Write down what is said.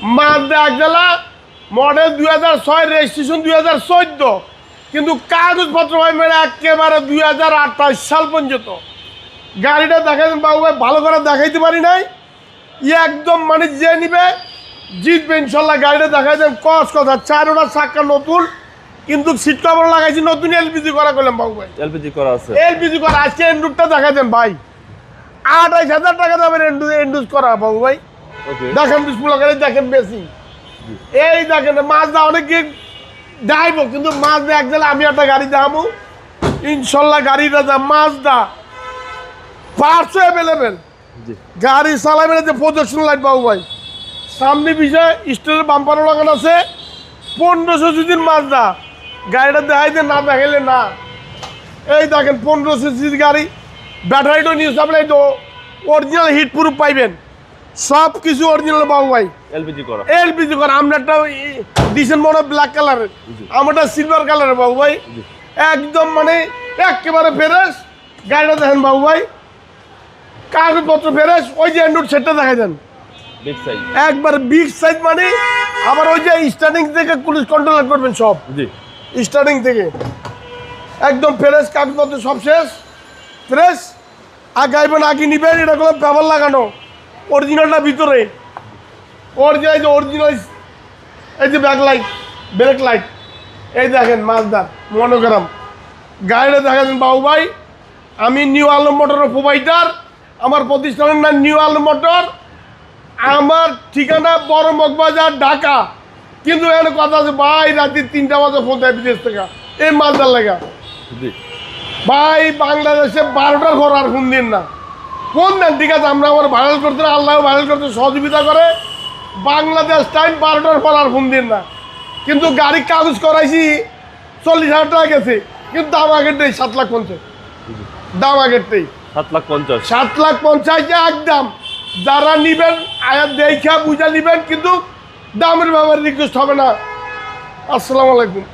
Mazda একজেলা model 2006, registration 2014, কিন্তু কাগজপত্র ভাই মেরে একেবারে 2028 সাল পর্যন্ত। গাড়িটা দেখাইছেন বাবু ভাই, ভালো করে দেখাইতে পারি নাই। একদম মানে যে নিবে জিতবে ইনশাল্লাহ। গাড়িটা দেখাইছেন কস কথা, 4টা চাক্কা নতুন, কিন্তু সিট কভার লাগাইছি নতুন, এলপিজি করা করলাম বাবু ভাই। এলপিজি করা আছে, এলপিজি করা। আজকে এন্ডুরটা দেখাইছেন ভাই, 28,000 টাকা দামের এন্ডুজ করা বাবু ভাই। দেখেন বিসমিল্লাহ করে দেখেন বেশি। এই দেখেন মাজদা অনেকে যাইব, কিন্তু মাজদা একজেলা আমি একটা গাড়ি দামু ইনশাল্লাহ। গাড়িটা দাম মাজদা পার্টস অ্যাভেলেবেল। গাড়ি চালাবেন যে প্রদর্শন লাইট বাবু ভাই, সামনে বিষয় স্টিলের বাম্পারও লাগানো আছে। 1500 সিসির মাজদা গাড়িটা দেখাই দেন, না দেখাইলে না। এই দেখেন 1500 সিসির গাড়ি, ব্যাটারিটা নিউজ আপনি তো অরিজিনাল হিট প্রুফ পাইবেন, সব কিছু অরিজিনাল বাবু ভাই। এলপিজি করা, এলপিজি করা। আমরা একটা ডিসেন্ট মনে ব্ল্যাক কালারের, আমারটা সিলভার কালারের বাবু ভাই। একদম মানে একেবারে ফ্রেশ। গাড়িটা দেখেন বাবু ভাই, কাগজপত্র ফ্রেশ। ওই যে অ্যান্ড্রয়েড সেটটা দেখাই দেন, বিগ সাইজ, একবার বিগ সাইজ। মানে আবার ওই যে স্টার্টিং থেকে পুলিশ কন্ট্রোল করবেন সব, স্টার্টিং থেকে একদম ফ্রেশ। কাগজপত্র সব শেষ ফ্রেশ। আর গাইবেন আগে নিবেন, এটা কোনো পেপার লাগানো, অরিজিনালটা ভিতরে অরিজিনাল। এই যে ব্যাক লাইট, ব্রেক লাইট, এই দেখেন মাজদার মনোগ্রাম। গাড়িটা দেখাচ্ছেন বাবু ভাই। আমি নিউ আলম মোটরের প্রোভাইডার, আমার প্রতিষ্ঠানের নাম নিউ আলম মোটর। আমার ঠিকানা বড় মগবাজার, ঢাকা। কিন্তু এখানে কথা আছে ভাই, রাত্রি 3টা বাজে ফোন দেয় বিদেশ থেকে, এই মাজদার লেগা ভাই। বাংলাদেশে 12টার ঘর আর ফোন দিন না, ফোন দেন ঠিক আছে। আমরা আমার ভাইরাল করতে, আল্লাহ ভাইরাল করতে সহযোগিতা করে। বাংলাদেশ টাইম 12টার পর আর ফোন দিন না। কিন্তু গাড়ির কাগজ করাইছি 40,000 টাকা গেছে, কিন্তু দাম আগেরটাই 7,50,000। দাম আগেরটাই 7,50,000, 7,50,000 একদম। যারা নিবেন আয়াত দেখা বুঝা নিবেন, কিন্তু দামের ব্যাপারে রিকোয়েস্ট হবে না। আসসালামু আলাইকুম।